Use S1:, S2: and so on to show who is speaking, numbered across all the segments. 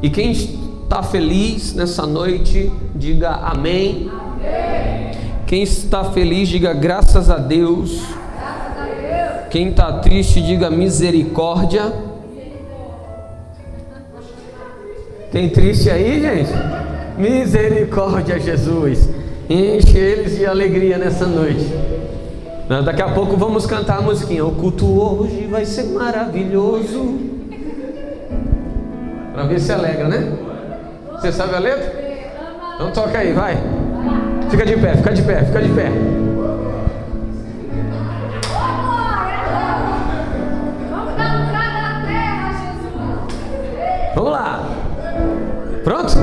S1: E quem está feliz nessa noite, diga amém. Amém. Quem está feliz, diga graças a Deus. Graças a Deus. Quem está triste, diga misericórdia. Tem triste aí, gente? Misericórdia, Jesus. Enche eles de alegria nessa noite. Daqui a pouco vamos cantar a musiquinha. O culto hoje vai ser maravilhoso. Para ver se alegra, né? Você sabe a letra? Então toca aí, vai. Fica de pé, fica de pé, fica de pé. Vamos lá. Pronto?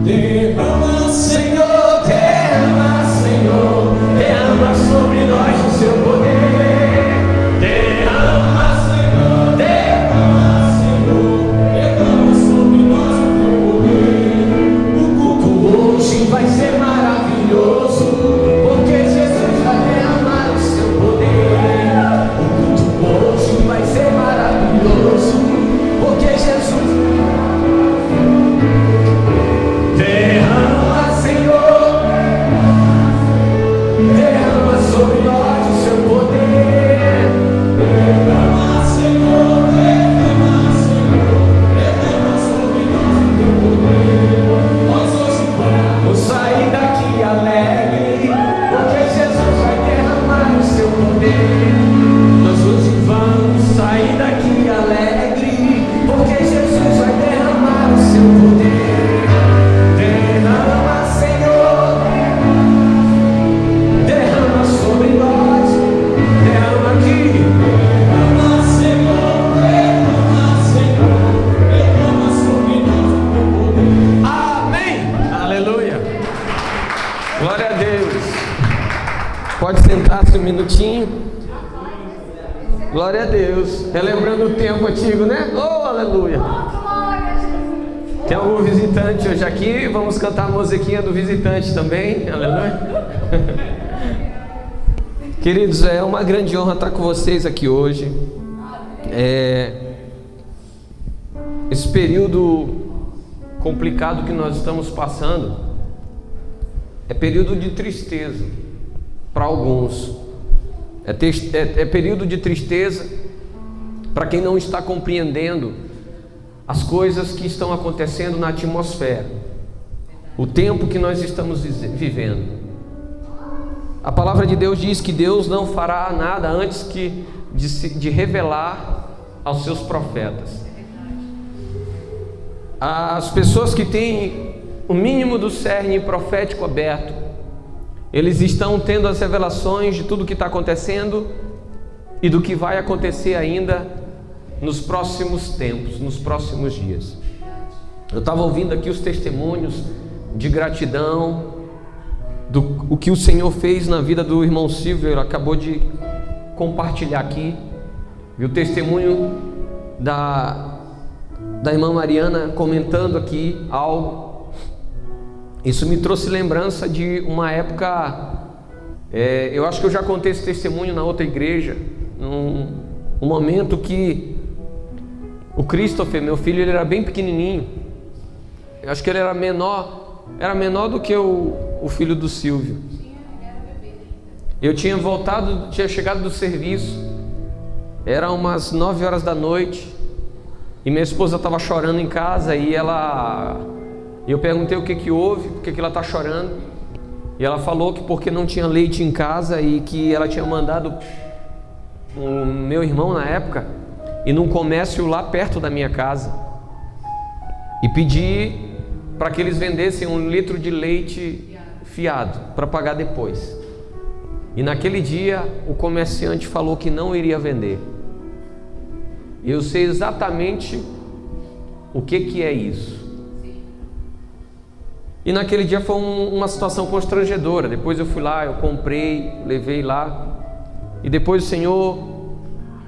S1: Derrama, Senhor, derrama, Senhor, derrama sobre nós o seu poder. Derrama, Senhor, derrama, Senhor, derrama sobre nós o teu poder. O culto hoje vai ser maravilhoso, porque Jesus vai derramar o seu poder. O culto hoje vai ser maravilhoso, porque Jesus derrama, Senhor, derrama sobre nós o seu poder. Derrama, Senhor, derrama, Senhor, derrama sobre nós o teu poder. Nós hoje vamos sair daqui alegre, porque Jesus vai derramar o seu poder. Nós hoje vamos sair daqui alegre, porque Jesus vai derramar o seu poder. Derrama, Senhor, derrama sobre nós, derrama aqui. Derrama, Senhor, derrama, Senhor, derrama sobre nós o teu poder. Amém. Aleluia. Glória a Deus. Pode sentar-se um minutinho. Glória a Deus. Relembrando o tempo antigo, né? Oh, aleluia. Tem algum visitante hoje aqui? Vamos cantar a musiquinha do visitante também. Aleluia. Queridos, é uma grande honra estar com vocês aqui hoje. Esse período complicado que nós estamos passando é período de tristeza para alguns. É período de tristeza para quem não está compreendendo as coisas que estão acontecendo na atmosfera, o tempo que nós estamos vivendo. A palavra de Deus diz que Deus não fará nada antes de revelar aos seus profetas. As pessoas que têm o mínimo do cerne profético aberto, eles estão tendo as revelações de tudo o que está acontecendo e do que vai acontecer ainda nos próximos tempos, nos próximos dias. Eu estava ouvindo aqui os testemunhos de gratidão o que o Senhor fez na vida do irmão Silvio. Ele acabou de compartilhar aqui, e o testemunho da irmã Mariana comentando aqui algo. Isso me trouxe lembrança de uma época, eu acho que eu já contei esse testemunho na outra igreja, um momento que o Christopher, meu filho, ele era bem pequenininho. Eu acho que ele era menor do que o filho do Silvio. Eu tinha chegado do serviço, era umas 9 horas da noite, e minha esposa estava chorando em casa, e eu perguntei o que houve, por que ela está chorando, e ela falou que porque não tinha leite em casa, e que ela tinha mandado o meu irmão na época ir num comércio lá perto da minha casa e pedir para que eles vendessem 1 litro de leite fiado para pagar depois. E naquele dia o comerciante falou que não iria vender. Eu sei exatamente o que é isso. E naquele dia foi uma situação constrangedora. Depois eu fui lá, eu comprei, levei lá, e depois o Senhor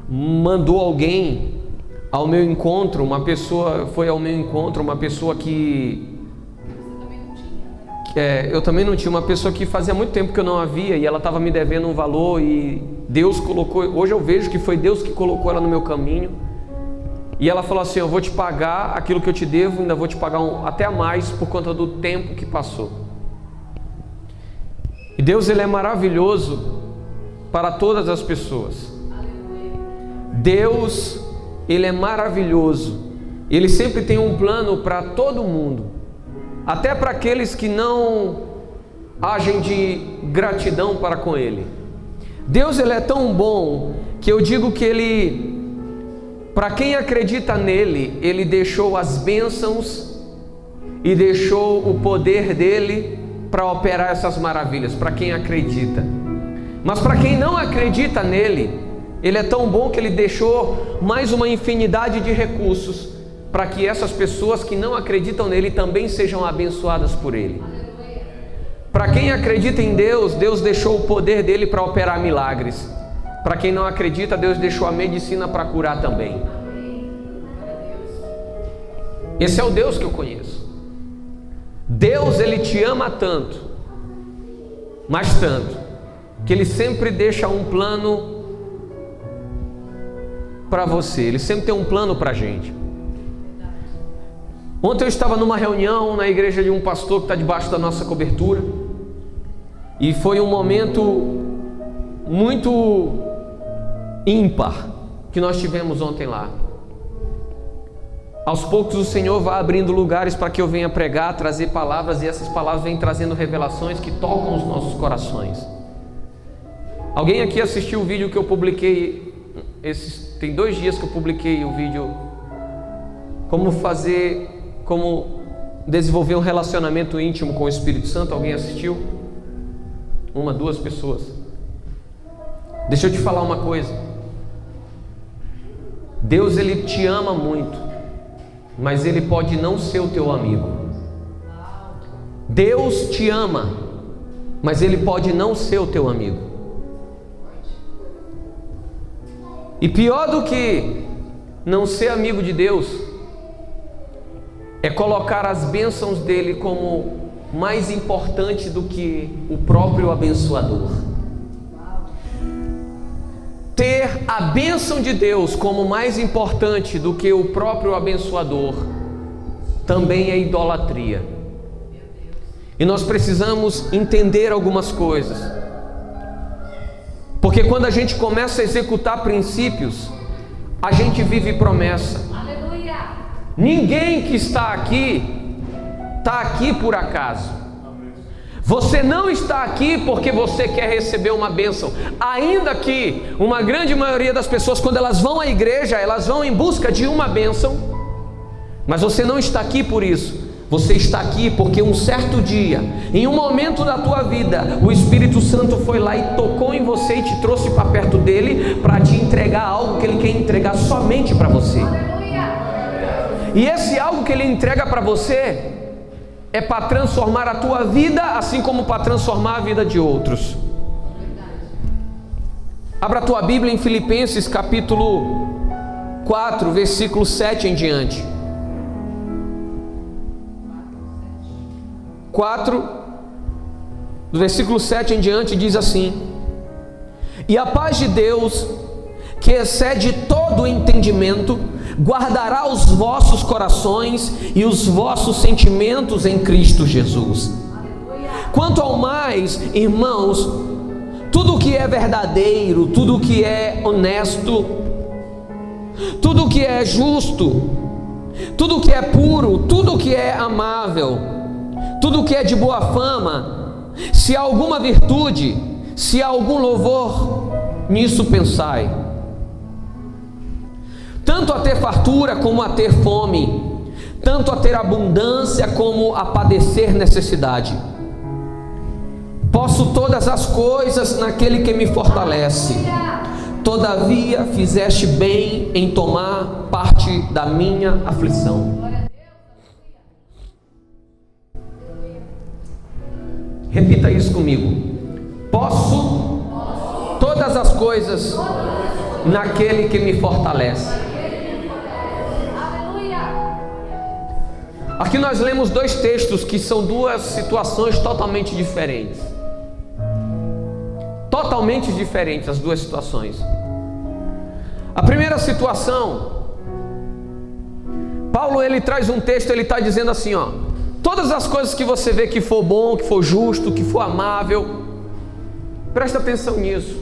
S1: mandou alguém ao meu encontro, uma pessoa foi ao meu encontro, uma pessoa que eu também não tinha, uma pessoa que fazia muito tempo que eu não a via, e ela estava me devendo um valor, e Deus colocou, hoje eu vejo que foi Deus que colocou ela no meu caminho, E ela falou assim: eu vou te pagar aquilo que eu te devo, ainda vou te pagar até a mais por conta do tempo que passou. E Deus, Ele é maravilhoso para todas as pessoas. Deus, Ele é maravilhoso. Ele sempre tem um plano para todo mundo, até para aqueles que não agem de gratidão para com Ele. Deus, Ele é tão bom que eu digo que Ele, para quem acredita nele, Ele deixou as bênçãos e deixou o poder dele para operar essas maravilhas, para quem acredita. Mas para quem não acredita nele, Ele é tão bom que Ele deixou mais uma infinidade de recursos para que essas pessoas que não acreditam nele também sejam abençoadas por Ele. Para quem acredita em Deus, Deus deixou o poder dele para operar milagres. Para quem não acredita, Deus deixou a medicina para curar também. Esse é o Deus que eu conheço. Deus, Ele te ama tanto, mas tanto, que Ele sempre deixa um plano para você. Ele sempre tem um plano para a gente. Ontem eu estava numa reunião na igreja de um pastor que está debaixo da nossa cobertura, e foi um momento muito ímpar que nós tivemos ontem lá. Aos poucos o Senhor vai abrindo lugares para que eu venha pregar, trazer palavras, e essas palavras vêm trazendo revelações que tocam os nossos corações. Alguém aqui assistiu o vídeo que eu publiquei? Tem 2 dias que eu publiquei o vídeo como desenvolver um relacionamento íntimo com o Espírito Santo. Alguém assistiu? 1, 2 pessoas. Deixa eu te falar uma coisa. Deus, Ele te ama muito, mas Ele pode não ser o teu amigo. Deus te ama, mas Ele pode não ser o teu amigo. E pior do que não ser amigo de Deus é colocar as bênçãos dele como mais importante do que o próprio abençoador. Ter a bênção de Deus como mais importante do que o próprio abençoador também é idolatria. E nós precisamos entender algumas coisas, porque quando a gente começa a executar princípios, a gente vive promessa. Aleluia. Ninguém que está aqui por acaso. Você não está aqui porque você quer receber uma bênção. Ainda que uma grande maioria das pessoas, quando elas vão à igreja, elas vão em busca de uma bênção. Mas você não está aqui por isso. Você está aqui porque um certo dia, em um momento da tua vida, o Espírito Santo foi lá e tocou em você e te trouxe para perto dele para te entregar algo que ele quer entregar somente para você. E esse algo que ele entrega para você é para transformar a tua vida, assim como para transformar a vida de outros. Abra a tua Bíblia em Filipenses capítulo 4, versículo 7 em diante. 4, do versículo 7 em diante, diz assim: e a paz de Deus, que excede todo o entendimento, guardará os vossos corações e os vossos sentimentos em Cristo Jesus. Quanto ao mais, irmãos, tudo que é verdadeiro, tudo que é honesto, tudo que é justo, tudo que é puro, tudo que é amável, tudo que é de boa fama, se há alguma virtude, se há algum louvor, nisso pensai. Tanto a ter fartura como a ter fome, tanto a ter abundância como a padecer necessidade. Posso todas as coisas naquele que me fortalece. Todavia fizeste bem em tomar parte da minha aflição. Repita isso comigo. Posso todas as coisas naquele que me fortalece. Aqui nós lemos 2 textos que são 2 situações totalmente diferentes. Totalmente diferentes as 2 situações. A primeira situação Paulo, ele traz um texto, ele está dizendo assim, ó: todas as coisas que você vê que for bom, que for justo, que for amável, presta atenção nisso.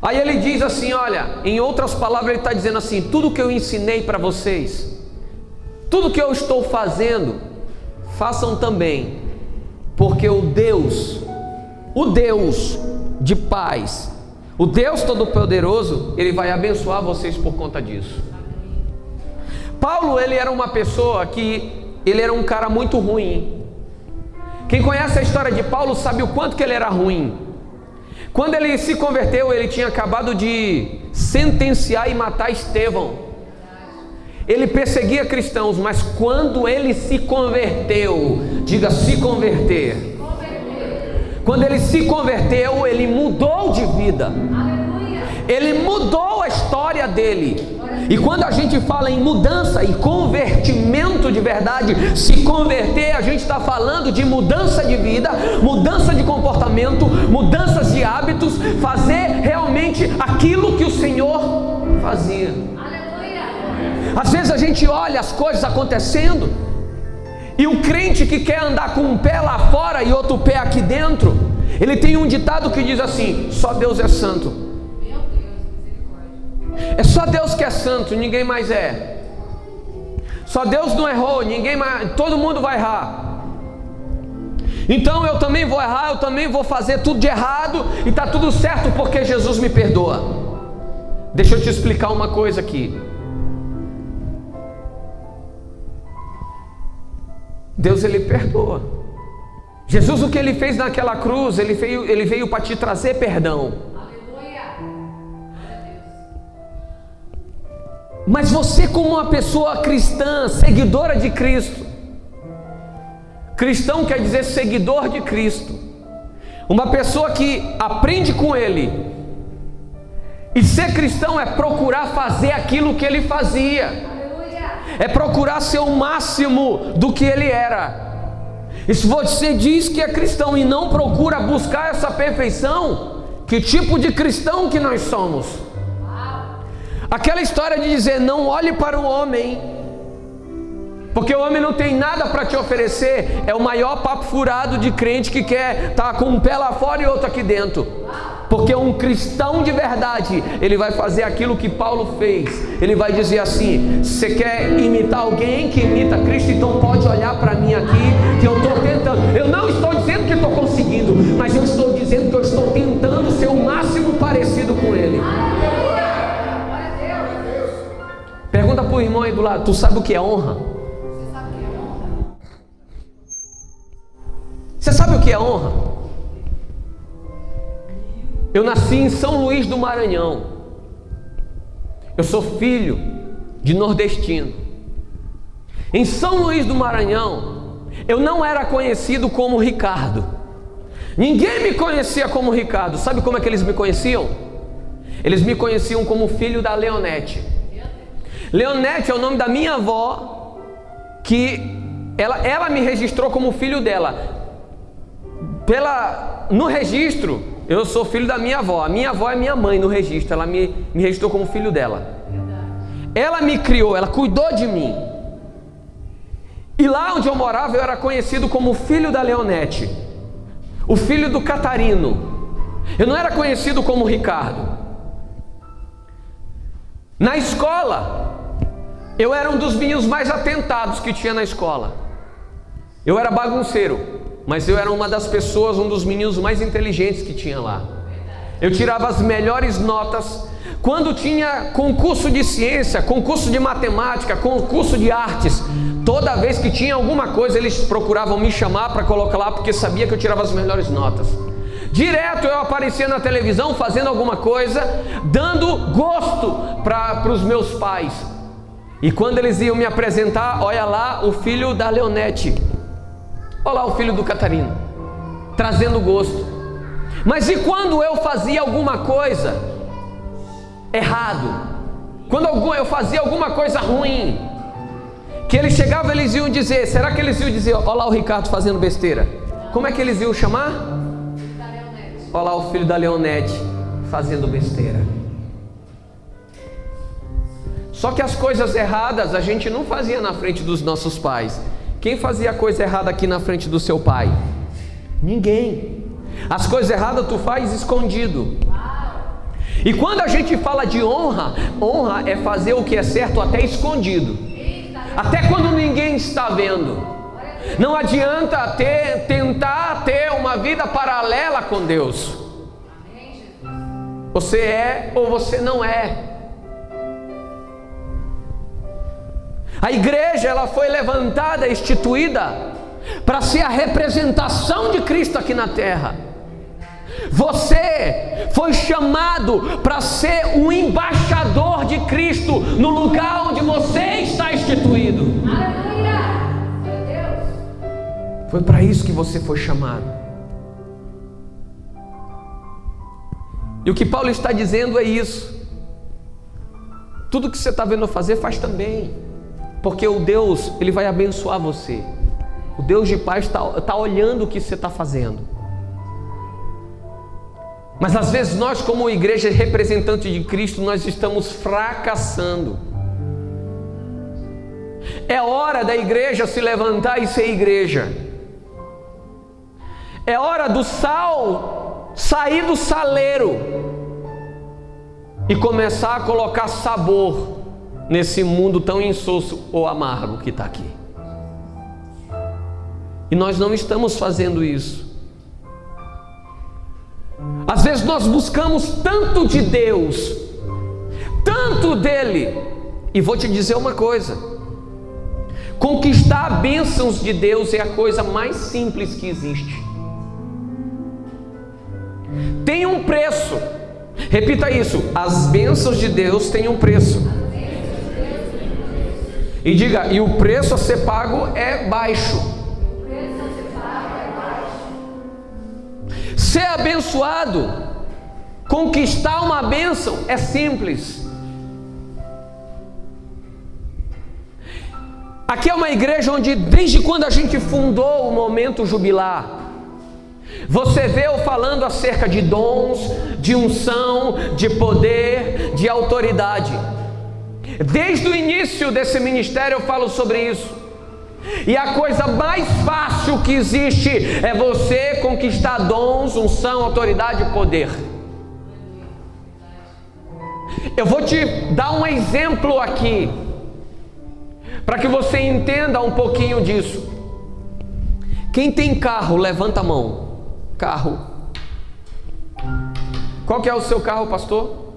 S1: Aí ele diz assim, olha, em outras palavras ele está dizendo assim: tudo que eu ensinei para vocês, tudo que eu estou fazendo, façam também, porque o Deus de paz, o Deus Todo-Poderoso, Ele vai abençoar vocês por conta disso. Paulo, ele era uma pessoa que, ele era um cara muito ruim. Quem conhece a história de Paulo sabe o quanto que ele era ruim. Quando ele se converteu, ele tinha acabado de sentenciar e matar Estevão. Ele perseguia cristãos, mas quando ele se converteu, diga se converter. Quando ele se converteu, ele mudou de vida. Ele mudou a história dele. E quando a gente fala em mudança e convertimento de verdade, se converter, a gente está falando de mudança de vida, mudança de comportamento, mudanças de hábitos, fazer realmente aquilo que o Senhor fazia. Às vezes a gente olha as coisas acontecendo, e o crente que quer andar com um pé lá fora e outro pé aqui dentro, ele tem um ditado que diz assim: só Deus é santo. É só Deus que é santo, ninguém mais é. Só Deus não errou, ninguém mais, todo mundo vai errar. Então eu também vou errar, eu também vou fazer tudo de errado e está tudo certo porque Jesus me perdoa. Deixa eu te explicar uma coisa aqui. Deus, ele perdoa. Jesus, o que ele fez naquela cruz, ele veio para te trazer perdão. Mas você, como uma pessoa cristã, seguidora de Cristo, cristão quer dizer seguidor de Cristo, uma pessoa que aprende com Ele, e ser cristão é procurar fazer aquilo que Ele fazia, é procurar ser o máximo do que Ele era. E se você diz que é cristão e não procura buscar essa perfeição, que tipo de cristão que nós somos? Aquela história de dizer: não olhe para o homem, porque o homem não tem nada para te oferecer, é o maior papo furado de crente que quer estar com um pé lá fora e outro aqui dentro. Porque um cristão de verdade, ele vai fazer aquilo que Paulo fez. Ele vai dizer assim: você quer imitar alguém que imita Cristo, então pode olhar para mim aqui, que eu estou tentando. Eu não estou dizendo que estou conseguindo, mas eu estou dizendo que eu estou tentando ser o máximo parecido com Ele. Pergunta para o irmão aí do lado: tu sabe o que é honra? Você sabe o que é honra? Eu nasci em São Luís do Maranhão. Eu sou filho de nordestino. Em São Luís do Maranhão, eu não era conhecido como Ricardo. Ninguém me conhecia como Ricardo. Sabe como é que eles me conheciam? Eles me conheciam como filho da Leonete. Leonete é o nome da minha avó, que ela me registrou como filho dela. No registro, eu sou filho da minha avó. A minha avó é minha mãe no registro. Ela me registrou como filho dela. Ela me criou, ela cuidou de mim. E lá onde eu morava, eu era conhecido como filho da Leonete, o filho do Catarino. Eu não era conhecido como Ricardo. Na escola, eu era um dos meninos mais atentados que tinha na escola. Eu era bagunceiro, mas eu era uma das pessoas, um dos meninos mais inteligentes que tinha lá. Eu tirava as melhores notas. Quando tinha concurso de ciência, concurso de matemática, concurso de artes, toda vez que tinha alguma coisa, eles procuravam me chamar para colocar lá, porque sabia que eu tirava as melhores notas. Direto eu aparecia na televisão fazendo alguma coisa, dando gosto para os meus pais. E quando eles iam me apresentar, olha lá o filho da Leonete, olha lá o filho do Catarino, trazendo gosto. Mas e quando eu fazia alguma coisa errado, quando eu fazia alguma coisa ruim, que eles chegavam, eles iam dizer, será que eles iam dizer, olha lá o Ricardo fazendo besteira? Como é que eles iam chamar? Olha lá o filho da Leonete fazendo besteira. Só que as coisas erradas a gente não fazia na frente dos nossos pais. Quem fazia coisa errada aqui na frente do seu pai? Ninguém. As coisas erradas tu faz escondido. E quando a gente fala de honra, honra é fazer o que é certo até escondido, até quando ninguém está vendo. Não adianta tentar ter uma vida paralela com Deus. Você é ou você não é. A igreja, ela foi levantada, instituída para ser a representação de Cristo aqui na terra. Você foi chamado para ser um embaixador de Cristo no lugar onde você está instituído. Aleluia! Meu Deus! Foi para isso que você foi chamado. E o que Paulo está dizendo é isso. Tudo que você está vendo fazer, faz também. Porque o Deus, Ele vai abençoar você. O Deus de paz está olhando o que você está fazendo. Mas às vezes nós, como igreja representante de Cristo, nós estamos fracassando. É hora da igreja se levantar e ser igreja. É hora do sal sair do saleiro e começar a colocar sabor nesse mundo tão insosso ou amargo que está aqui. E nós não estamos fazendo isso. Às vezes nós buscamos tanto de Deus, tanto dele, e vou te dizer uma coisa: conquistar bênçãos de Deus é a coisa mais simples que existe. Tem um preço, repita isso: as bênçãos de Deus têm um preço. E diga: e o preço a ser pago é baixo. Ser abençoado, conquistar uma bênção é simples. Aqui é uma igreja onde, desde quando a gente fundou o Momento Jubilar, você vê eu falando acerca de dons, de unção, de poder, de autoridade. Desde o início desse ministério eu falo sobre isso. E a coisa mais fácil que existe é você conquistar dons, unção, autoridade e poder. Eu vou te dar um exemplo aqui, para que você entenda um pouquinho disso. Quem tem carro, levanta a mão. Carro. Qual que é o seu carro, pastor?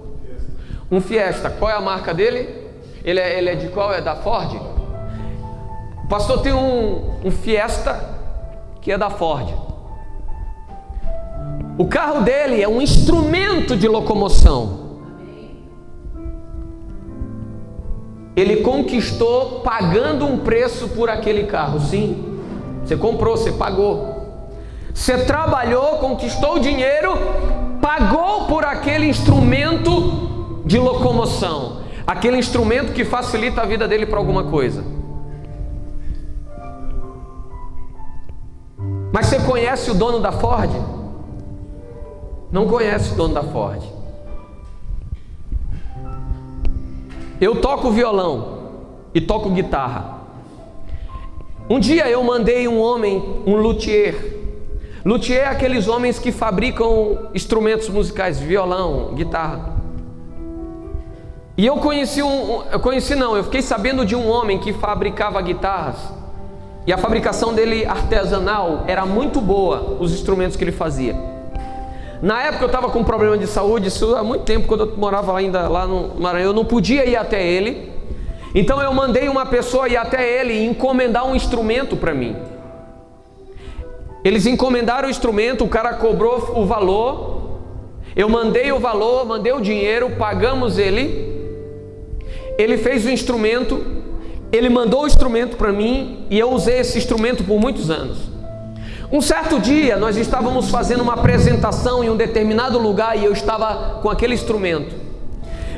S1: Um Fiesta. Qual é a marca dele? Ele é de qual? É da Ford? O pastor tem um Fiesta que é da Ford. O carro dele é um instrumento de locomoção. Ele conquistou pagando um preço por aquele carro. Sim, você comprou, você pagou. Você trabalhou, conquistou o dinheiro, pagou por aquele instrumento de locomoção, aquele instrumento que facilita a vida dele para alguma coisa. Mas você conhece o dono da Ford? Não conhece o dono da Ford. Eu toco violão e toco guitarra. Um dia eu mandei um homem, um luthier. Luthier é aqueles homens que fabricam instrumentos musicais, violão, guitarra. E eu fiquei sabendo de um homem que fabricava guitarras. E a fabricação dele artesanal era muito boa, os instrumentos que ele fazia. Na época eu estava com um problema de saúde, isso há muito tempo, quando eu morava ainda lá no Maranhão, eu não podia ir até ele. Então eu mandei uma pessoa ir até ele e encomendar um instrumento para mim. Eles encomendaram o instrumento, o cara cobrou o valor, eu mandei o valor, mandei o dinheiro, pagamos ele. Ele fez o instrumento. Ele mandou o instrumento para mim e eu usei esse instrumento por muitos anos. Um certo dia nós estávamos fazendo uma apresentação em um determinado lugar e eu estava com aquele instrumento.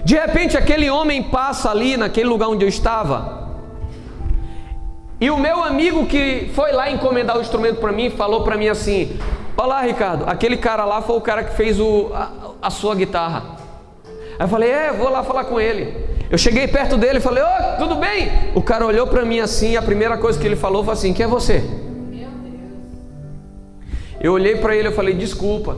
S1: De repente aquele homem passa ali naquele lugar onde eu estava e o meu amigo que foi lá encomendar o instrumento para mim falou para mim assim: olá, Ricardo, aquele cara lá foi o cara que fez a sua guitarra. Aí eu falei: vou lá falar com ele. Eu cheguei perto dele e falei: ô, tudo bem? O cara olhou para mim assim, e a primeira coisa que ele falou foi assim: quem é você? Eu olhei para ele e falei: desculpa,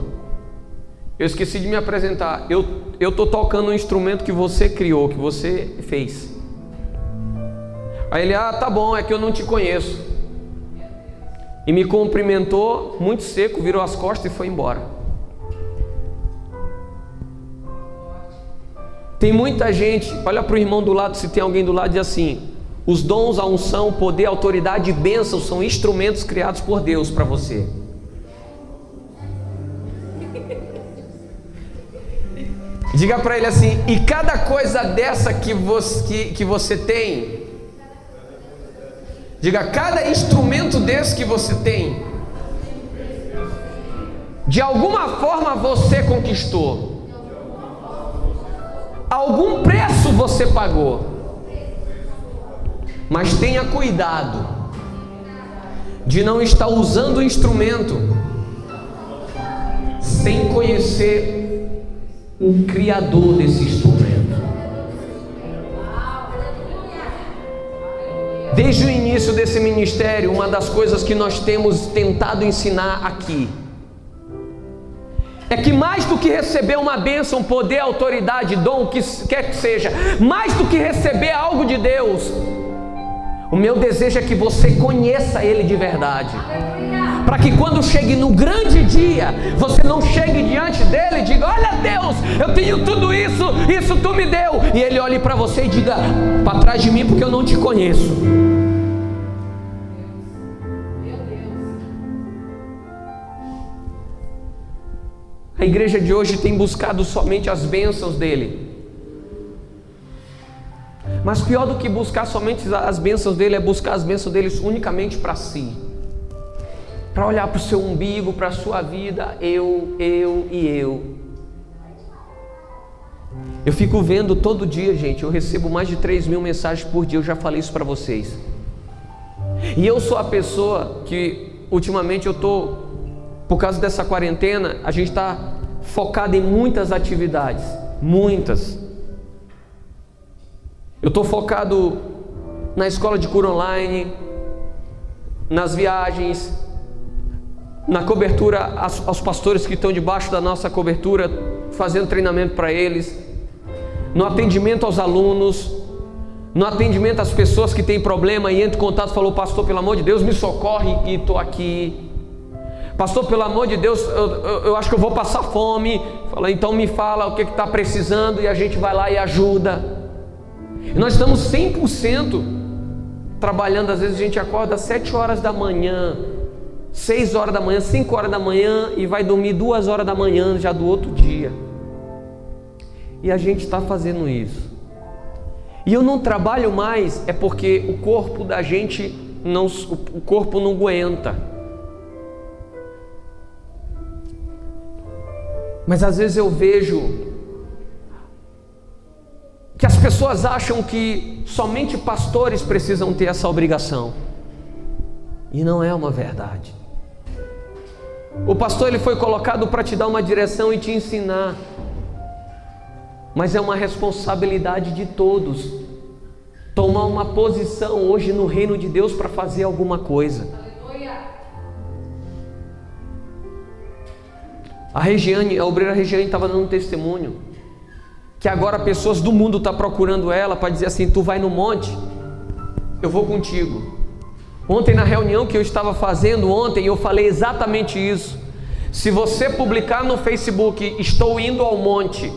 S1: eu esqueci de me apresentar. Eu estou tocando um instrumento que você criou, que você fez. Aí ele: ah, tá bom, é que eu não te conheço. E me cumprimentou muito seco, virou as costas e foi embora. Tem muita gente, olha para o irmão do lado, se tem alguém do lado, diz assim: os dons, a unção, poder, autoridade e bênção são instrumentos criados por Deus para você. Diga para ele assim: e cada coisa dessa que você tem, diga, cada instrumento desse que você tem, de alguma forma você conquistou. Algum preço você pagou. Mas tenha cuidado de não estar usando o instrumento sem conhecer o criador desse instrumento. Desde o início desse ministério, uma das coisas que nós temos tentado ensinar aqui é que mais do que receber uma bênção, poder, autoridade, dom, o que quer que seja, mais do que receber algo de Deus, o meu desejo é que você conheça Ele de verdade, para que quando chegue no grande dia, você não chegue diante dele e diga: olha Deus, eu tenho tudo isso, isso tu me deu, e Ele olhe para você e diga: para trás de mim, porque eu não te conheço. A igreja de hoje tem buscado somente as bênçãos dele. Mas pior do que buscar somente as bênçãos dele é buscar as bênçãos dele unicamente para si. Para olhar para o seu umbigo, para a sua vida, eu. Eu fico vendo todo dia, gente, eu recebo mais de 3.000 mensagens por dia, eu já falei isso para vocês. E eu sou a pessoa que ultimamente eu estou... Por causa dessa quarentena, a gente está focado em muitas atividades, muitas. Eu estou focado na escola de cura online, nas viagens, na cobertura aos pastores que estão debaixo da nossa cobertura, fazendo treinamento para eles, no atendimento aos alunos, no atendimento às pessoas que têm problema e entra em contato e falou: pastor, pelo amor de Deus, me socorre e estou aqui. Pastor, pelo amor de Deus, eu acho que eu vou passar fome. Fala: então me fala o que está precisando, e a gente vai lá e ajuda. E nós estamos 100% trabalhando. Às vezes a gente acorda às 7 horas da manhã, 6 horas da manhã, 5 horas da manhã, e vai dormir 2 horas da manhã já do outro dia. E a gente está fazendo isso. E eu não trabalho mais, é porque o corpo da gente o corpo não aguenta. Mas às vezes eu vejo que as pessoas acham que somente pastores precisam ter essa obrigação. E não é uma verdade. O pastor, ele foi colocado para te dar uma direção e te ensinar. Mas é uma responsabilidade de todos tomar uma posição hoje no reino de Deus para fazer alguma coisa. A obreira Regiane estava dando um testemunho que agora pessoas do mundo estão procurando ela para dizer assim: tu vai no monte, eu vou contigo. Ontem na reunião que eu estava fazendo eu falei exatamente isso. Se você publicar no Facebook: estou indo ao monte,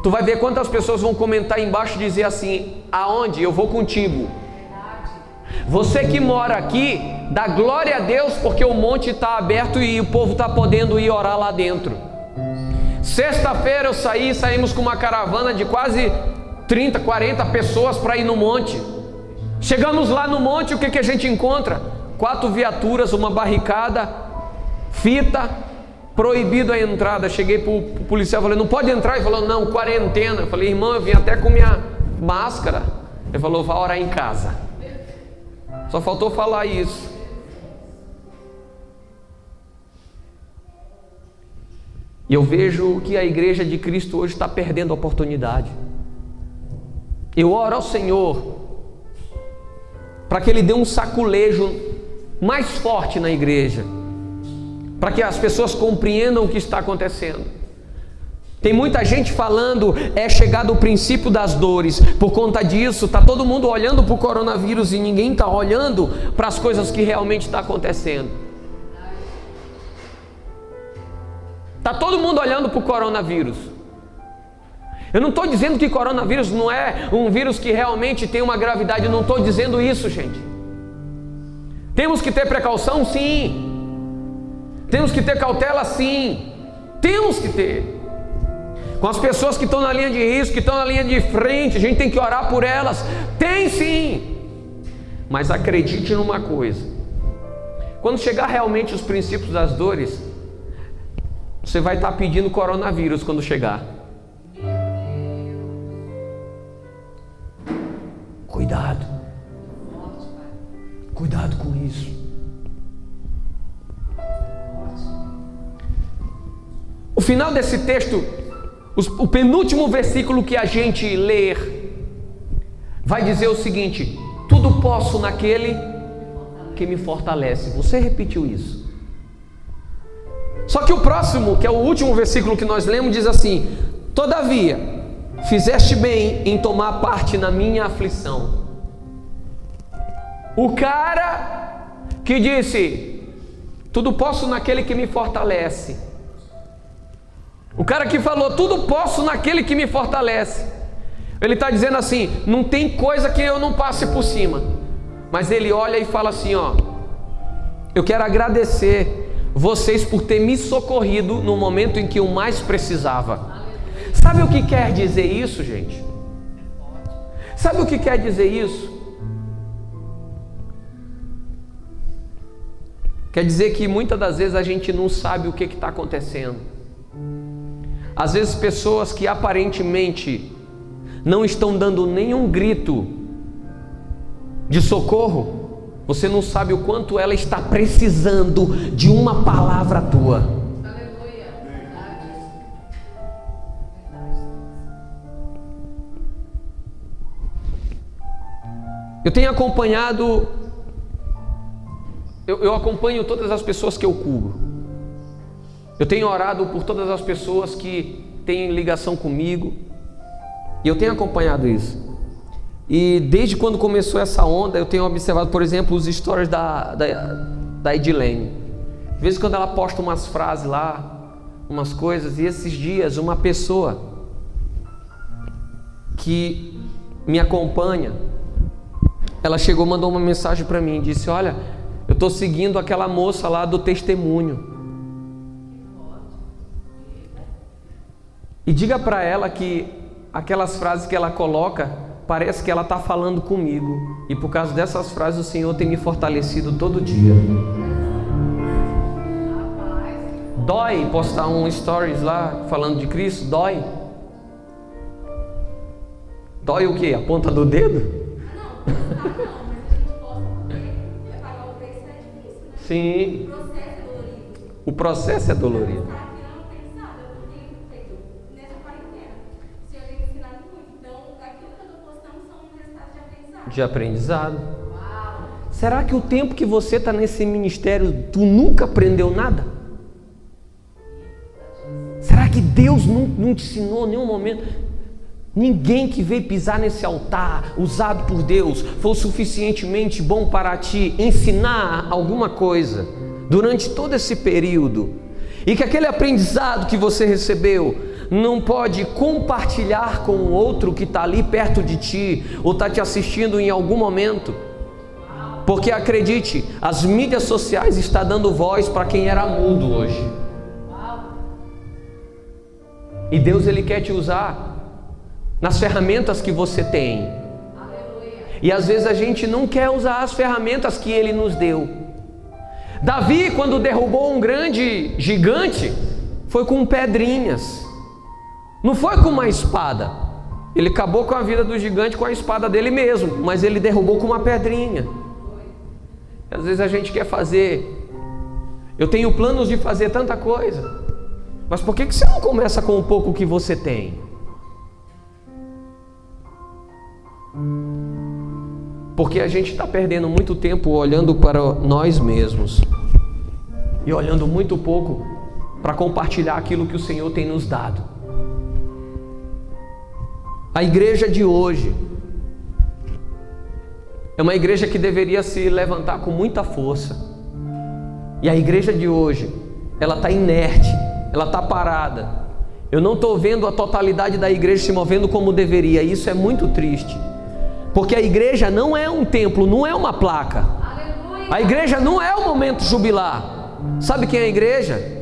S1: tu vai ver quantas pessoas vão comentar embaixo e dizer assim: aonde? Eu vou contigo. Você que mora aqui, dá glória a Deus porque o monte está aberto e o povo está podendo ir orar lá dentro. Sexta-feira saímos com uma caravana de quase 30, 40 pessoas para ir no monte. Chegamos lá no monte, o que a gente encontra? 4 viaturas, uma barricada, fita, proibido a entrada. Cheguei para o policial, falei: não pode entrar. Ele falou: não, quarentena. Eu falei: irmão, eu vim até com minha máscara. Ele falou: vá orar em casa. Só faltou falar isso. E eu vejo que a igreja de Cristo hoje está perdendo a oportunidade. Eu oro ao Senhor para que Ele dê um saculejo mais forte na igreja, para que as pessoas compreendam o que está acontecendo. Tem muita gente falando, é chegado o princípio das dores. Por conta disso, está todo mundo olhando para o coronavírus e ninguém está olhando para as coisas que realmente estão acontecendo. Está todo mundo olhando para o coronavírus. Eu não estou dizendo que coronavírus não é um vírus que realmente tem uma gravidade, eu não estou dizendo isso, gente. Temos que ter precaução, sim. Temos que ter cautela, sim. Temos que ter. Com as pessoas que estão na linha de risco, que estão na linha de frente, a gente tem que orar por elas. Tem sim. Mas acredite numa coisa: quando chegar realmente os princípios das dores, você vai estar pedindo coronavírus quando chegar. Cuidado. Cuidado com isso. O final desse texto, o penúltimo versículo que a gente ler, vai dizer o seguinte: tudo posso naquele que me fortalece. Você repetiu isso. Só que o próximo, que é o último versículo que nós lemos, diz assim: todavia, fizeste bem em tomar parte na minha aflição. O cara que disse, tudo posso naquele que me fortalece. O cara que falou, tudo posso naquele que me fortalece. Ele está dizendo assim, não tem coisa que eu não passe por cima. Mas ele olha e fala assim, ó, eu quero agradecer vocês por ter me socorrido no momento em que eu mais precisava. Sabe o que quer dizer isso, gente? Sabe o que quer dizer isso? Quer dizer que muitas das vezes a gente não sabe o que está acontecendo. Às vezes pessoas que aparentemente não estão dando nenhum grito de socorro, você não sabe o quanto ela está precisando de uma palavra tua.
S2: Aleluia.
S1: Eu tenho acompanhado, eu acompanho todas as pessoas que eu cubro. Eu tenho orado por todas as pessoas que têm ligação comigo. E eu tenho acompanhado isso. E desde quando começou essa onda, eu tenho observado, por exemplo, os stories da Edilene. De vez em quando ela posta umas frases lá, umas coisas. E esses dias, uma pessoa que me acompanha, ela chegou, mandou uma mensagem para mim, disse, olha, eu estou seguindo aquela moça lá do testemunho. E diga para ela que aquelas frases que ela coloca, parece que ela está falando comigo. E por causa dessas frases o Senhor tem me fortalecido todo dia. Dói postar um stories lá falando de Cristo? Dói? Dói o quê? A ponta do dedo?
S2: Não, mas a gente posta porque pagar o preço é difícil, né?
S1: Sim.
S2: O processo é dolorido.
S1: O processo é dolorido. De aprendizado. Será que o tempo que você está nesse ministério, tu nunca aprendeu nada? Será que Deus não te ensinou em nenhum momento? Ninguém que veio pisar nesse altar, usado por Deus, foi o suficientemente bom para te ensinar alguma coisa durante todo esse período. E que aquele aprendizado que você recebeu não pode compartilhar com o outro que está ali perto de ti ou está te assistindo em algum momento, porque acredite, as mídias sociais estão dando voz para quem era mudo hoje. E Deus, Ele quer te usar nas ferramentas que você tem. E às vezes a gente não quer usar as ferramentas que Ele nos deu. Davi, quando derrubou um grande gigante, foi com pedrinhas. Não foi com uma espada. Ele acabou com a vida do gigante com a espada dele mesmo, mas ele derrubou com uma pedrinha. Às vezes a gente quer fazer, eu tenho planos de fazer tanta coisa, mas por que você não começa com um pouco que você tem? Porque a gente está perdendo muito tempo olhando para nós mesmos e olhando muito pouco para compartilhar aquilo que o Senhor tem nos dado. A igreja de hoje é uma igreja que deveria se levantar com muita força. E a igreja de hoje, ela está inerte, ela está parada. Eu não estou vendo a totalidade da igreja se movendo como deveria. Isso é muito triste. Porque a igreja não é um templo, não é uma placa. A igreja não é o momento jubilar. Sabe quem é a igreja?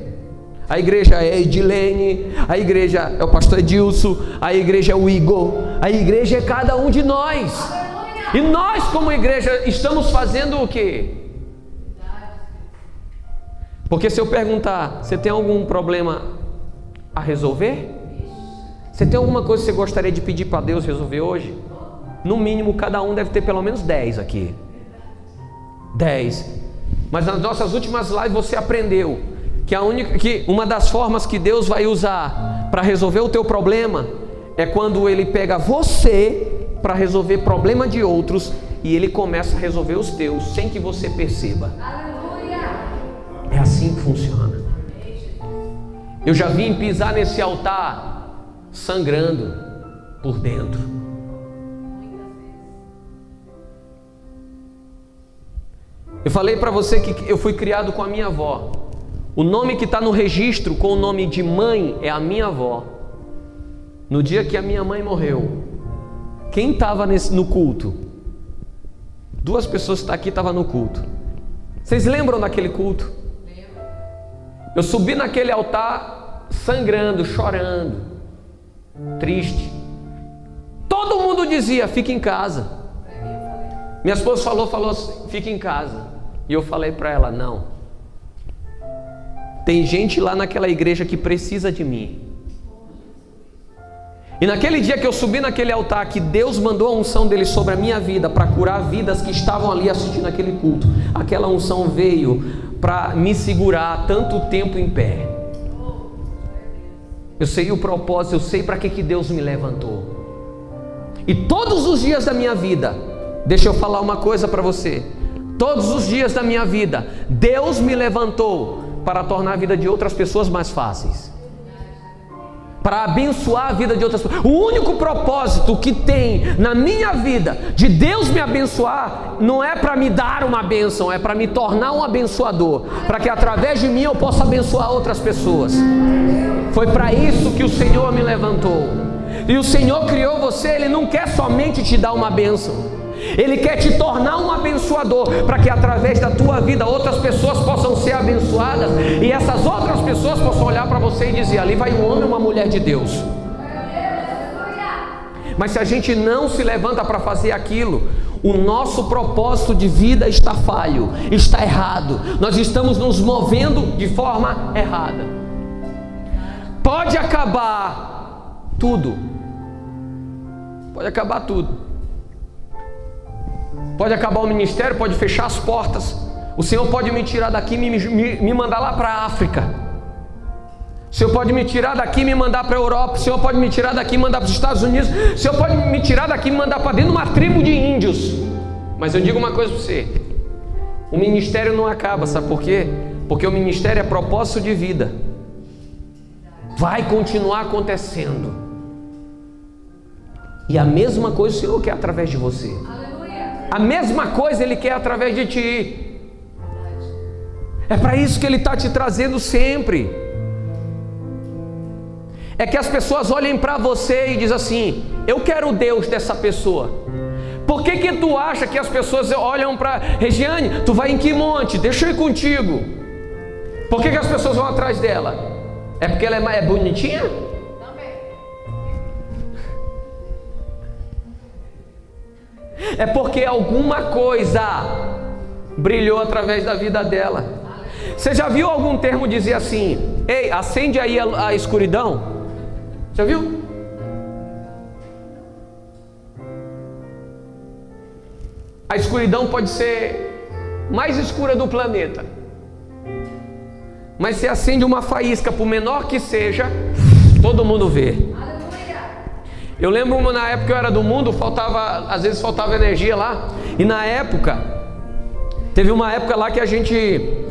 S1: A igreja é a Edilene, a igreja é o pastor Edilson, a igreja é o Igor, a igreja é cada um de nós. E nós como igreja estamos fazendo o quê? Porque se eu perguntar, você tem algum problema a resolver? Você tem alguma coisa que você gostaria de pedir para Deus resolver hoje? No mínimo, cada um deve ter pelo menos 10 aqui. 10. Mas nas nossas últimas lives você aprendeu que uma das formas que Deus vai usar para resolver o teu problema é quando Ele pega você para resolver problema de outros e Ele começa a resolver os teus sem que você perceba. É assim que funciona. Eu já vim pisar nesse altar sangrando por dentro. Eu falei para você que eu fui criado com a minha avó. O nome que está no registro com o nome de mãe é a minha avó. No dia que a minha mãe morreu, quem estava no culto? 2 pessoas que estão aqui estavam no culto. Vocês lembram daquele culto? Eu subi naquele altar sangrando, chorando, triste. Todo mundo dizia, fica em casa. Minha esposa falou assim, fica em casa. E eu falei para ela, não. Tem gente lá naquela igreja que precisa de mim. E naquele dia que eu subi naquele altar, que Deus mandou a unção dele sobre a minha vida para curar vidas que estavam ali assistindo aquele culto, aquela unção veio para me segurar tanto tempo em pé. Eu sei o propósito, eu sei para que Deus me levantou. E todos os dias da minha vida, deixa eu falar uma coisa para você. Todos os dias da minha vida, Deus me levantou para tornar a vida de outras pessoas mais fáceis, para abençoar a vida de outras pessoas. O único propósito que tem na minha vida de Deus me abençoar não é para me dar uma bênção, é para me tornar um abençoador, para que através de mim eu possa abençoar outras pessoas. Foi para isso que o Senhor me levantou. E o Senhor criou você, Ele não quer somente te dar uma bênção, Ele quer te tornar um abençoador, para que através da tua vida outras pessoas possam ser abençoadas, e essas outras pessoas possam olhar para você e dizer, ali vai um homem e uma mulher de Deus. Mas se a gente não se levanta para fazer aquilo, o nosso propósito de vida está falho, está errado. Nós estamos nos movendo de forma errada. Pode acabar tudo. Pode acabar tudo. Pode acabar o ministério, pode fechar as portas. O Senhor pode me tirar daqui e me mandar lá para a África. O Senhor pode me tirar daqui e me mandar para a Europa. O Senhor pode me tirar daqui e mandar para os Estados Unidos. O Senhor pode me tirar daqui e me mandar para dentro de uma tribo de índios. Mas eu digo uma coisa para você: o ministério não acaba, sabe por quê? Porque o ministério é propósito de vida. Vai continuar acontecendo. E a mesma coisa o Senhor quer através de você. A mesma coisa Ele quer através de ti. É para isso que Ele está te trazendo sempre. É que as pessoas olhem para você e dizem assim: eu quero o Deus dessa pessoa. Por que tu acha que as pessoas olham para Regiane? Tu vai em que monte? Deixa eu ir contigo. Por que as pessoas vão atrás dela? É porque ela é bonitinha? É porque alguma coisa brilhou através da vida dela. Você já viu algum termo dizer assim: ei, acende aí a escuridão? Já viu? A escuridão pode ser mais escura do planeta, mas se acende uma faísca, por menor que seja, todo mundo vê. Eu lembro na época que eu era do mundo, às vezes faltava energia lá. E na época, teve uma época lá que a gente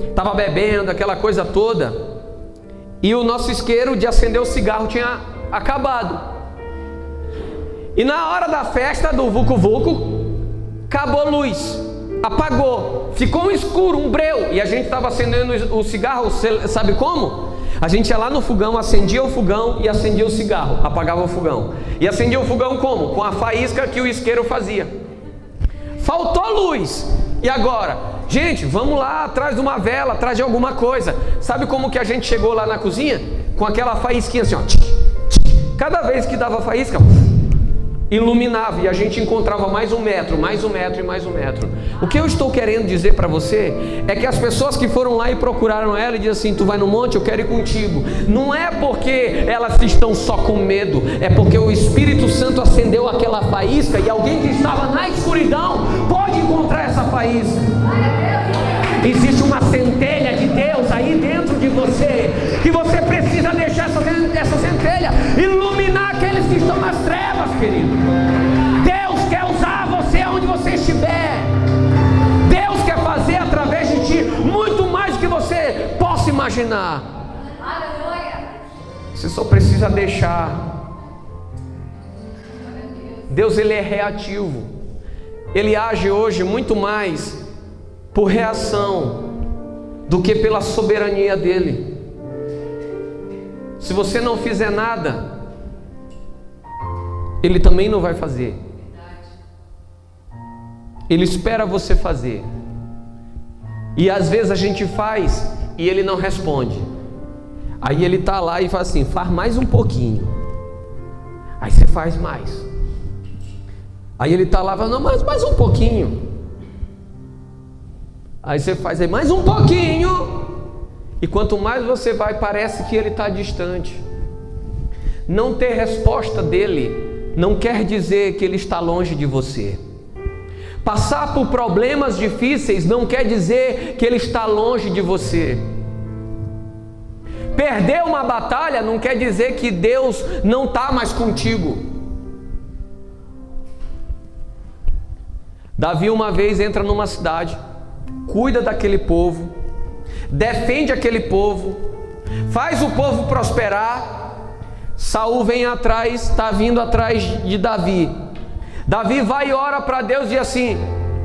S1: estava bebendo, aquela coisa toda. E o nosso isqueiro de acender o cigarro tinha acabado. E na hora da festa do Vucu Vucu, acabou a luz, apagou, ficou um escuro, um breu. E a gente estava acendendo o cigarro, sabe como? A gente ia lá no fogão, acendia o fogão e acendia o cigarro, apagava o fogão. E acendia o fogão como? Com a faísca que o isqueiro fazia. Faltou luz. E agora? Gente, vamos lá atrás de uma vela, atrás de alguma coisa. Sabe como que a gente chegou lá na cozinha? Com aquela faísquinha assim, ó. Cada vez que dava faísca, iluminava, e a gente encontrava mais um metro, mais um metro e mais um metro. O que eu estou querendo dizer para você é que as pessoas que foram lá e procuraram ela e dizem assim: tu vai no monte, eu quero ir contigo. Não é porque elas estão só com medo, é porque o Espírito Santo acendeu aquela faísca, e alguém que estava na escuridão pode encontrar essa faísca. Existe uma centelha de Deus aí dentro de você, que você precisa deixar essa centelha iluminar aqueles que estão nas trevas, querido. Deus quer usar você onde você estiver. Deus quer fazer através de ti muito mais do que você possa imaginar. Você só precisa deixar. Deus, ele é reativo. Ele age hoje muito mais por reação do que pela soberania dele. Se você não fizer nada, ele também não vai fazer. Ele espera você fazer. E às vezes a gente faz e ele não responde. Aí ele está lá e fala assim: faz mais um pouquinho. Aí você faz mais. Aí ele está lá e fala: não, mais um pouquinho. Aí você faz aí mais um pouquinho. E quanto mais você vai, parece que ele está distante. Não ter resposta dele não quer dizer que ele está longe de você. Passar por problemas difíceis não quer dizer que ele está longe de você. Perder uma batalha não quer dizer que Deus não está mais contigo. Davi uma vez entra numa cidade, cuida daquele povo, defende aquele povo, faz o povo prosperar. Saul vem atrás, está vindo atrás de Davi. Davi vai e ora para Deus e diz assim: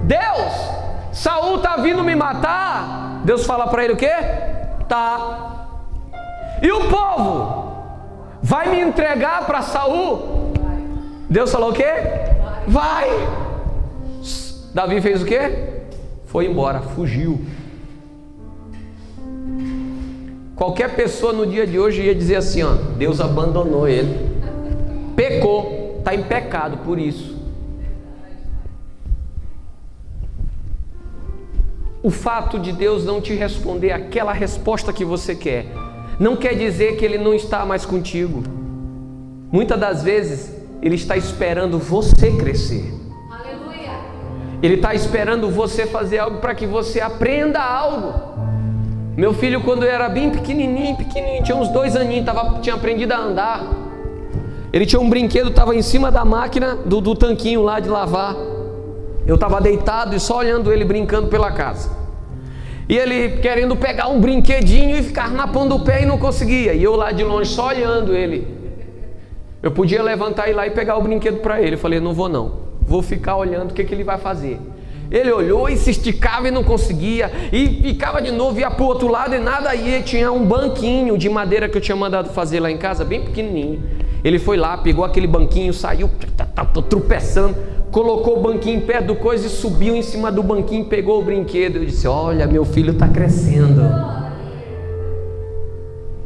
S1: Deus, Saul está vindo me matar. Deus fala para ele o quê? Tá. E o povo vai me entregar para Saul? Deus falou o quê? Vai. Davi fez o quê? Foi embora, fugiu. Qualquer pessoa no dia de hoje ia dizer assim, ó: Deus abandonou ele, pecou, está em pecado por isso. O fato de Deus não te responder aquela resposta que você quer, não quer dizer que ele não está mais contigo. Muitas das vezes ele está esperando você crescer. Ele está esperando você fazer algo para que você aprenda algo. Meu filho, quando era bem pequenininho, tinha uns 2 aninhos, tinha aprendido a andar. Ele tinha um brinquedo, estava em cima da máquina do tanquinho lá de lavar. Eu estava deitado e só olhando ele brincando pela casa. E ele querendo pegar um brinquedinho e ficar na ponta do pé e não conseguia. E eu lá de longe só olhando ele. Eu podia levantar e ir lá e pegar o brinquedo para ele. Eu falei: não vou não, vou ficar olhando o que ele vai fazer. Ele olhou e se esticava e não conseguia, e ficava de novo, ia para o outro lado e nada ia. Tinha um banquinho de madeira que eu tinha mandado fazer lá em casa, bem pequenininho. Ele foi lá, pegou aquele banquinho, saiu tropeçando, colocou o banquinho perto do coisa e subiu em cima do banquinho, pegou o brinquedo. Eu disse: olha, meu filho está crescendo.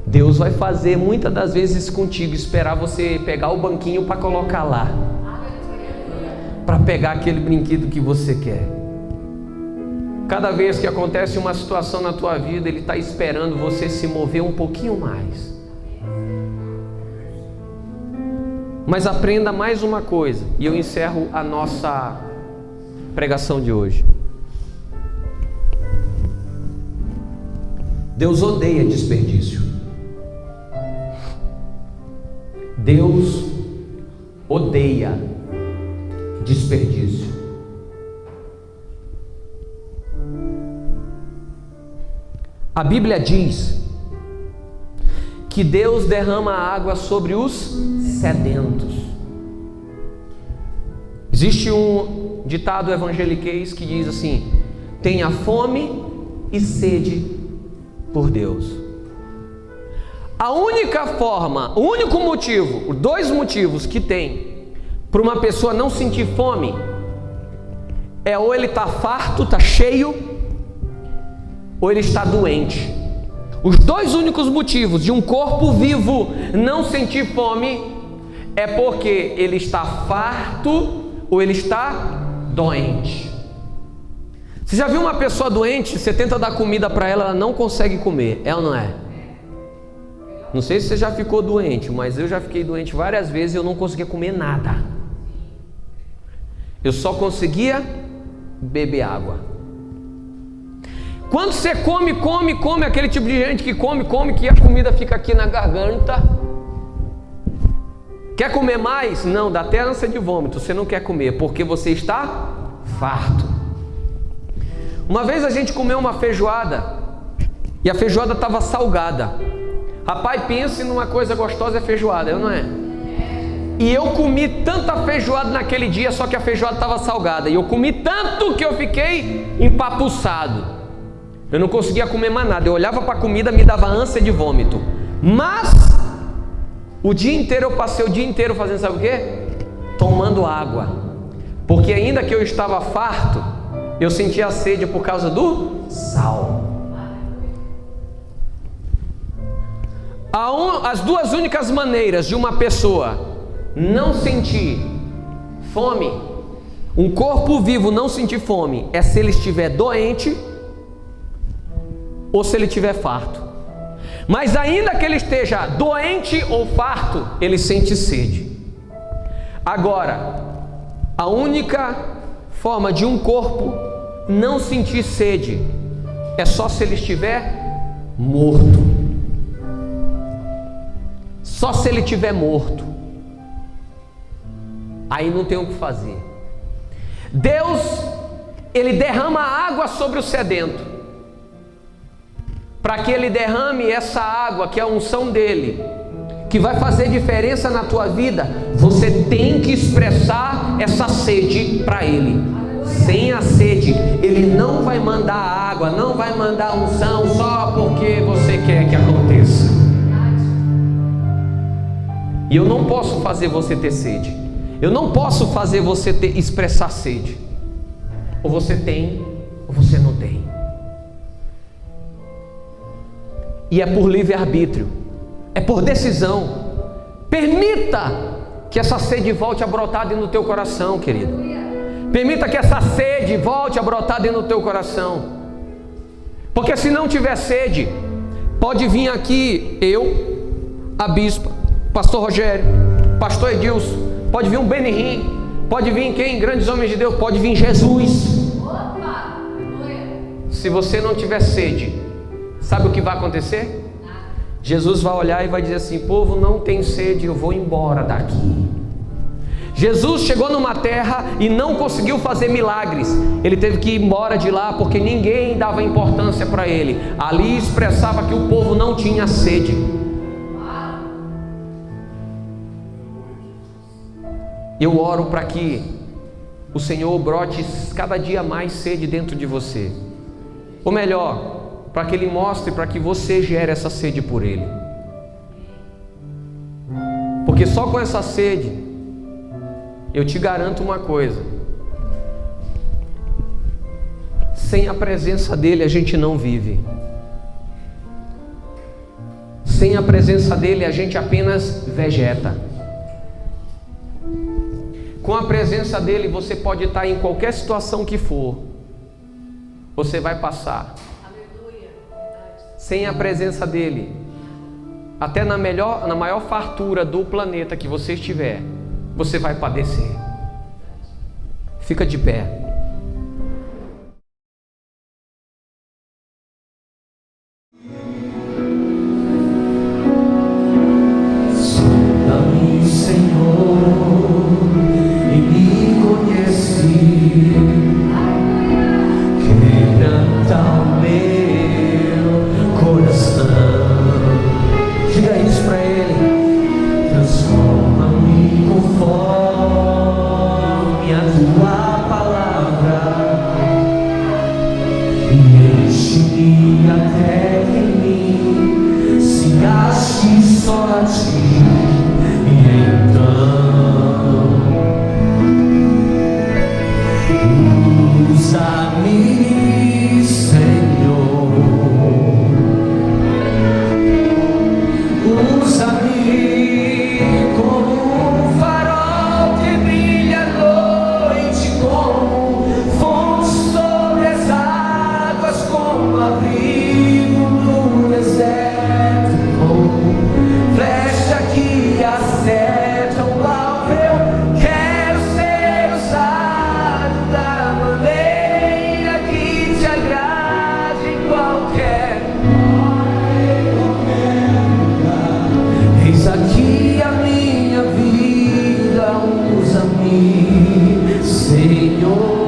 S1: Deus vai fazer muitas das vezes contigo, esperar você pegar o banquinho para colocar lá, para pegar aquele brinquedo que você quer. Cada vez que acontece uma situação na tua vida, Ele está esperando você se mover um pouquinho mais. Mas aprenda mais uma coisa, e eu encerro a nossa pregação de hoje. Deus odeia desperdício. Deus odeia desperdício. A Bíblia diz que Deus derrama água sobre os sedentos. Existe um ditado evangeliquez que diz assim: tenha fome e sede por Deus. A única forma, o único motivo, os dois motivos que tem para uma pessoa não sentir fome é ou ele está farto, está cheio, ou ele está doente. Os dois únicos motivos de um corpo vivo não sentir fome é porque ele está farto ou ele está doente. Você já viu uma pessoa doente, você tenta dar comida para ela, ela não consegue comer, é ou não é? Não sei se você já ficou doente, mas eu já fiquei doente várias vezes e eu não conseguia comer nada. Eu só conseguia beber água. Quando você come, aquele tipo de gente que come, que a comida fica aqui na garganta. Quer comer mais? Não, dá até ânsia de vômito, você não quer comer, porque você está farto. Uma vez a gente comeu uma feijoada, e a feijoada estava salgada. Rapaz, pense numa coisa gostosa, é feijoada, não é? E eu comi tanta feijoada naquele dia, só que a feijoada estava salgada. E eu comi tanto que eu fiquei empapuçado. Eu não conseguia comer mais nada. Eu olhava para a comida, me dava ânsia de vômito. Mas o dia inteiro eu passei o dia inteiro fazendo, sabe o quê? Tomando água. Porque ainda que eu estava farto, eu sentia sede por causa do sal. As duas únicas maneiras de uma pessoa não sentir fome, um corpo vivo não sentir fome, é se ele estiver doente ou se ele estiver farto. Mas ainda que ele esteja doente ou farto, ele sente sede. Agora, a única forma de um corpo não sentir sede é só se ele estiver morto. Só se ele estiver morto. Aí não tem o que fazer. Deus, ele derrama água sobre o sedento. Para que ele derrame essa água, que é a unção dele, que vai fazer diferença na tua vida, você tem que expressar essa sede para ele. Sem a sede, ele não vai mandar água, não vai mandar unção só porque você quer que aconteça. E eu não posso fazer você ter sede. Eu não posso fazer você expressar sede. Ou você tem, ou você não tem. E é por livre-arbítrio, é por decisão. Permita que essa sede volte a brotar dentro do teu coração, querido. Permita que essa sede volte a brotar dentro do teu coração. Porque se não tiver sede, pode vir aqui eu, a bispa, pastor Rogério, pastor Edilson, pode vir um Benihim, pode vir quem? Grandes homens de Deus, pode vir Jesus. Se você não tiver sede, sabe o que vai acontecer? Jesus vai olhar e vai dizer assim: povo não tem sede, eu vou embora daqui. Jesus chegou numa terra e não conseguiu fazer milagres. Ele teve que ir embora de lá porque ninguém dava importância para ele. Ali expressava que o povo não tinha sede. Eu oro para que o Senhor brote cada dia mais sede dentro de você. Ou melhor, para que Ele mostre, para que você gere essa sede por Ele. Porque só com essa sede, eu te garanto uma coisa: sem a presença dEle a gente não vive. Sem a presença dEle a gente apenas vegeta. Com a presença dEle você pode estar em qualquer situação que for, você vai passar. Sem a presença dEle, até na maior fartura do planeta que você estiver, você vai padecer. Fica de pé.
S3: Sonda-me, Senhor.
S1: até que em mim se ache só a ti. E então usa-me, Senhor, usa-me como um farol que brilha à noite, como fonte sobre as águas, como abrigo no deserto, como flecha que acerta o alvo. Eu quero ser usado da maneira que te agrade em qualquer lugar. Eis aqui a minha vida, usa-me, Senhor.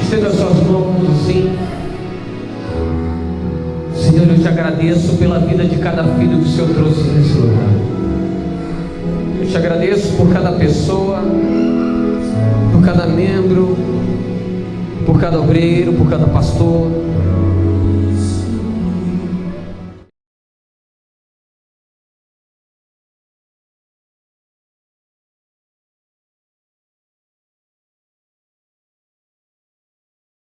S1: Estenda suas mãos assim. Senhor, eu te agradeço pela vida de cada filho que o Senhor trouxe nesse lugar. Eu te agradeço por cada pessoa, por cada membro, por cada obreiro, por cada pastor.